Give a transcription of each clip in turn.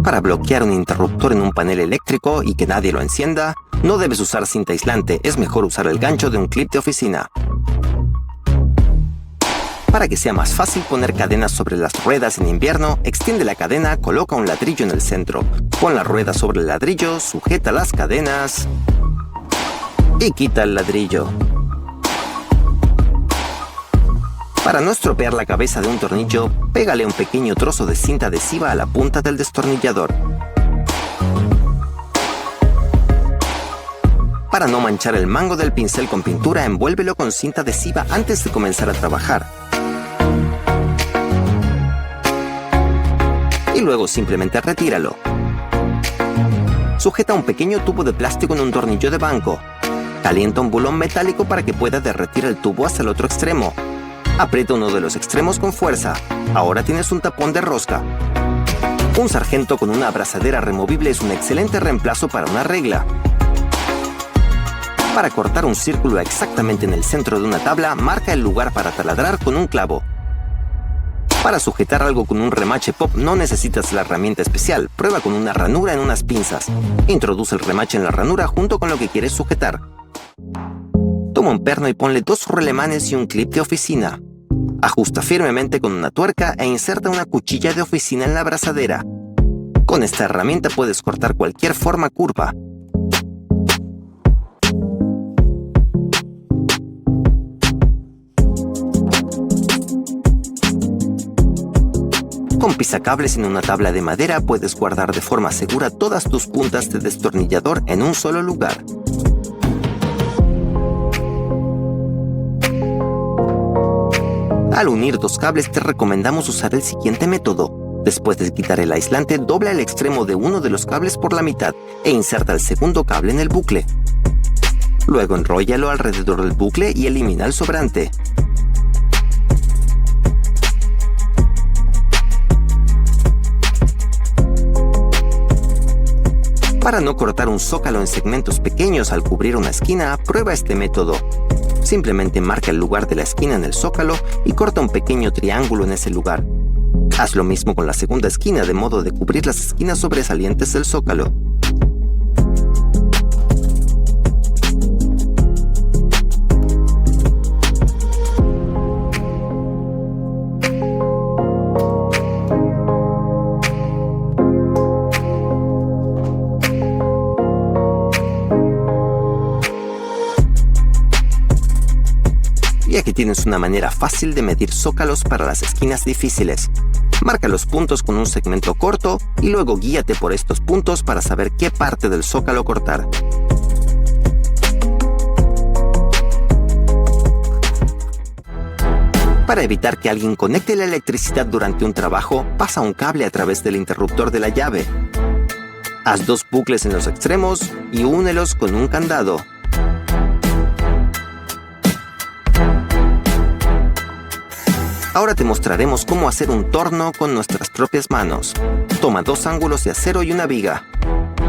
Para bloquear un interruptor en un panel eléctrico y que nadie lo encienda, no debes usar cinta aislante, es mejor usar el gancho de un clip de oficina. Para que sea más fácil poner cadenas sobre las ruedas en invierno, extiende la cadena, coloca un ladrillo en el centro. Pon la rueda sobre el ladrillo, sujeta las cadenas y quita el ladrillo. Para no estropear la cabeza de un tornillo, pégale un pequeño trozo de cinta adhesiva a la punta del destornillador. Para no manchar el mango del pincel con pintura, envuélvelo con cinta adhesiva antes de comenzar a trabajar. Y luego simplemente retíralo. Sujeta un pequeño tubo de plástico en un tornillo de banco. Calienta un bulón metálico para que pueda derretir el tubo hasta el otro extremo. Aprieta uno de los extremos con fuerza. Ahora tienes un tapón de rosca. Un sargento con una abrazadera removible es un excelente reemplazo para una regla. Para cortar un círculo exactamente en el centro de una tabla, marca el lugar para taladrar con un clavo. Para sujetar algo con un remache pop no necesitas la herramienta especial. Prueba con una ranura en unas pinzas. Introduce el remache en la ranura junto con lo que quieres sujetar. Toma un perno y ponle 2 ruelemanes y un clip de oficina. Ajusta firmemente con una tuerca e inserta una cuchilla de oficina en la abrazadera. Con esta herramienta puedes cortar cualquier forma curva. Con pisacables en una tabla de madera puedes guardar de forma segura todas tus puntas de destornillador en un solo lugar. Al unir 2 cables te recomendamos usar el siguiente método. Después de quitar el aislante, dobla el extremo de uno de los cables por la mitad e inserta el segundo cable en el bucle. Luego enróllalo alrededor del bucle y elimina el sobrante. Para no cortar un zócalo en segmentos pequeños al cubrir una esquina, prueba este método. Simplemente marca el lugar de la esquina en el zócalo y corta un pequeño triángulo en ese lugar. Haz lo mismo con la segunda esquina de modo de cubrir las esquinas sobresalientes del zócalo. Y aquí tienes una manera fácil de medir zócalos para las esquinas difíciles. Marca los puntos con un segmento corto y luego guíate por estos puntos para saber qué parte del zócalo cortar. Para evitar que alguien conecte la electricidad durante un trabajo, pasa un cable a través del interruptor de la llave. Haz 2 bucles en los extremos y únelos con un candado. Ahora te mostraremos cómo hacer un torno con nuestras propias manos. Toma 2 ángulos de acero y una viga.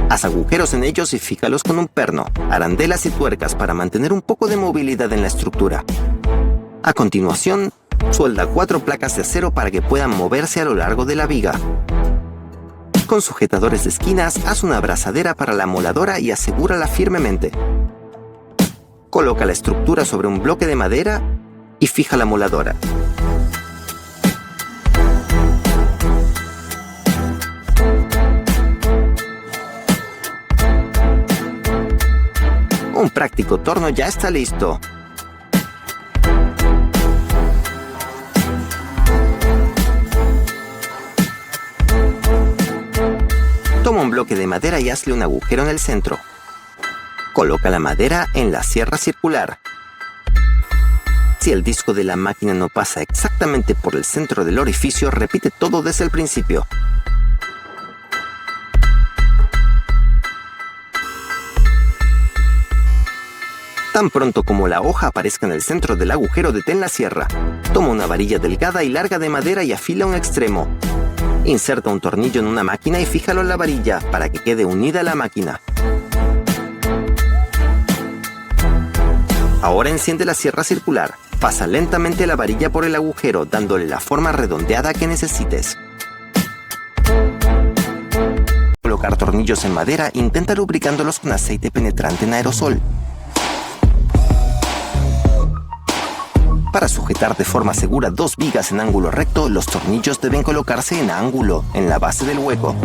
Haz agujeros en ellos y fíjalos con un perno, arandelas y tuercas para mantener un poco de movilidad en la estructura. A continuación, suelda 4 placas de acero para que puedan moverse a lo largo de la viga. Con sujetadores de esquinas, haz una abrazadera para la moladora y asegúrala firmemente. Coloca la estructura sobre un bloque de madera y fija la moladora. Un práctico torno ya está listo. Toma un bloque de madera y hazle un agujero en el centro. Coloca la madera en la sierra circular. Si el disco de la máquina no pasa exactamente por el centro del orificio, repite todo desde el principio. Tan pronto como la hoja aparezca en el centro del agujero, detén la sierra. Toma una varilla delgada y larga de madera y afila un extremo. Inserta un tornillo en una máquina y fíjalo en la varilla para que quede unida a la máquina. Ahora enciende la sierra circular. Pasa lentamente la varilla por el agujero, dándole la forma redondeada que necesites. tornillos en madera, intenta lubricándolos con aceite penetrante en aerosol. Para sujetar de forma segura 2 vigas en ángulo recto, los tornillos deben colocarse en ángulo, en la base del hueco.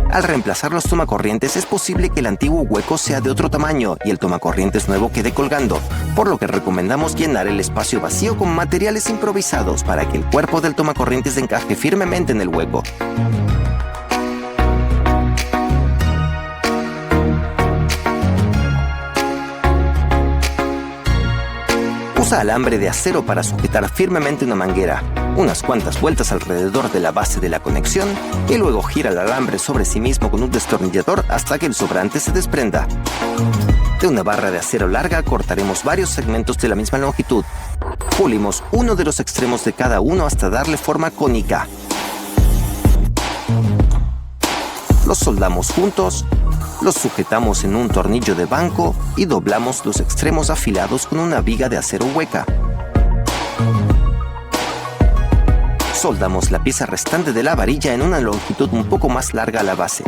Al reemplazar los tomacorrientes, es posible que el antiguo hueco sea de otro tamaño y el tomacorrientes nuevo quede colgando, por lo que recomendamos llenar el espacio vacío con materiales improvisados para que el cuerpo del tomacorrientes encaje firmemente en el hueco. Usa alambre de acero para sujetar firmemente una manguera, unas cuantas vueltas alrededor de la base de la conexión y luego gira el alambre sobre sí mismo con un destornillador hasta que el sobrante se desprenda. De una barra de acero larga cortaremos varios segmentos de la misma longitud. Pulimos uno de los extremos de cada uno hasta darle forma cónica. Los soldamos juntos, los sujetamos en un tornillo de banco y doblamos los extremos afilados con una viga de acero hueca. Soldamos la pieza restante de la varilla en una longitud un poco más larga a la base.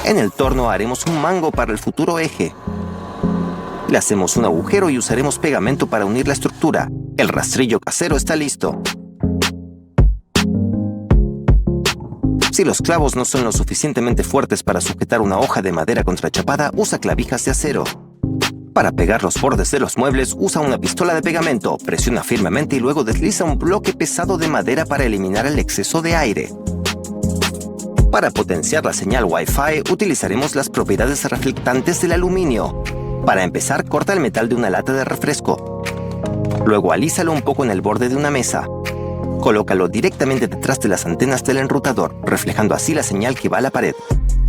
En el torno haremos un mango para el futuro eje. Le hacemos un agujero y usaremos pegamento para unir la estructura. El rastrillo casero está listo. Si los clavos no son lo suficientemente fuertes para sujetar una hoja de madera contrachapada, usa clavijas de acero. Para pegar los bordes de los muebles, usa una pistola de pegamento, presiona firmemente y luego desliza un bloque pesado de madera para eliminar el exceso de aire. Para potenciar la señal Wi-Fi, utilizaremos las propiedades reflectantes del aluminio. Para empezar, corta el metal de una lata de refresco. Luego alízalo un poco en el borde de una mesa. Colócalo directamente detrás de las antenas del enrutador, reflejando así la señal que va a la pared.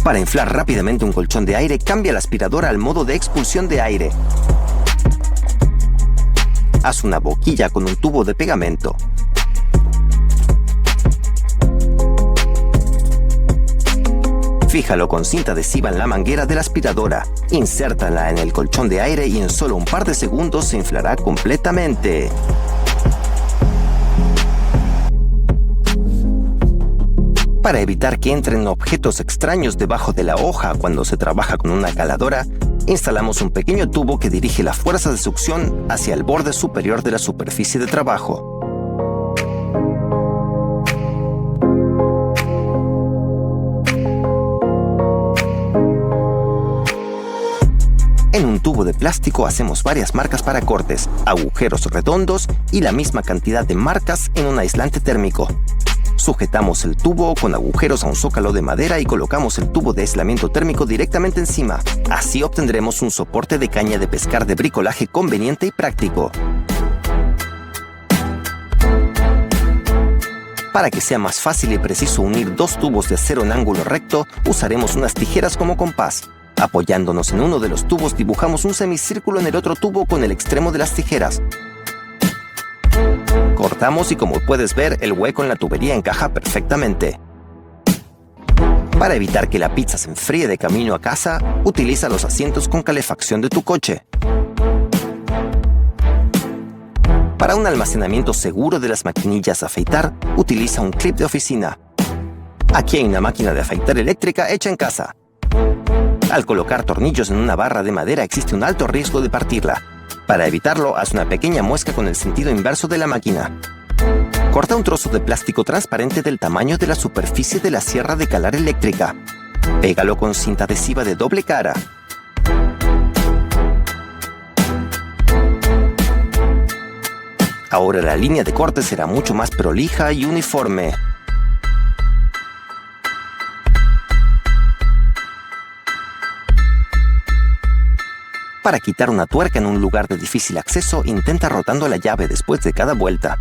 Para inflar rápidamente un colchón de aire, cambia la aspiradora al modo de expulsión de aire. Haz una boquilla con un tubo de pegamento. Fíjalo con cinta adhesiva en la manguera de la aspiradora. Insértala en el colchón de aire y en solo un par de segundos se inflará completamente. Para evitar que entren objetos extraños debajo de la hoja cuando se trabaja con una caladora, instalamos un pequeño tubo que dirige la fuerza de succión hacia el borde superior de la superficie de trabajo. En un tubo de plástico hacemos varias marcas para cortes, agujeros redondos y la misma cantidad de marcas en un aislante térmico. Sujetamos el tubo con agujeros a un zócalo de madera y colocamos el tubo de aislamiento térmico directamente encima. Así obtendremos un soporte de caña de pescar de bricolaje conveniente y práctico. Para que sea más fácil y preciso unir 2 tubos de acero en ángulo recto, usaremos unas tijeras como compás. Apoyándonos en uno de los tubos, dibujamos un semicírculo en el otro tubo con el extremo de las tijeras. Cortamos y, como puedes ver, el hueco en la tubería encaja perfectamente. Para evitar que la pizza se enfríe de camino a casa, utiliza los asientos con calefacción de tu coche. Para un almacenamiento seguro de las maquinillas a afeitar, utiliza un clip de oficina. Aquí hay una máquina de afeitar eléctrica hecha en casa. Al colocar tornillos en una barra de madera existe un alto riesgo de partirla. Para evitarlo, haz una pequeña muesca con el sentido inverso de la máquina. Corta un trozo de plástico transparente del tamaño de la superficie de la sierra de calar eléctrica. Pégalo con cinta adhesiva de doble cara. Ahora la línea de corte será mucho más prolija y uniforme. Para quitar una tuerca en un lugar de difícil acceso, intenta rotando la llave después de cada vuelta.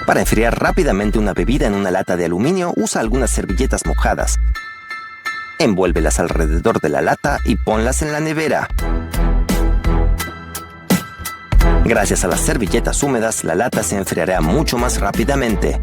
Para enfriar rápidamente una bebida en una lata de aluminio, usa algunas servilletas mojadas. Envuélvelas alrededor de la lata y ponlas en la nevera. Gracias a las servilletas húmedas, la lata se enfriará mucho más rápidamente.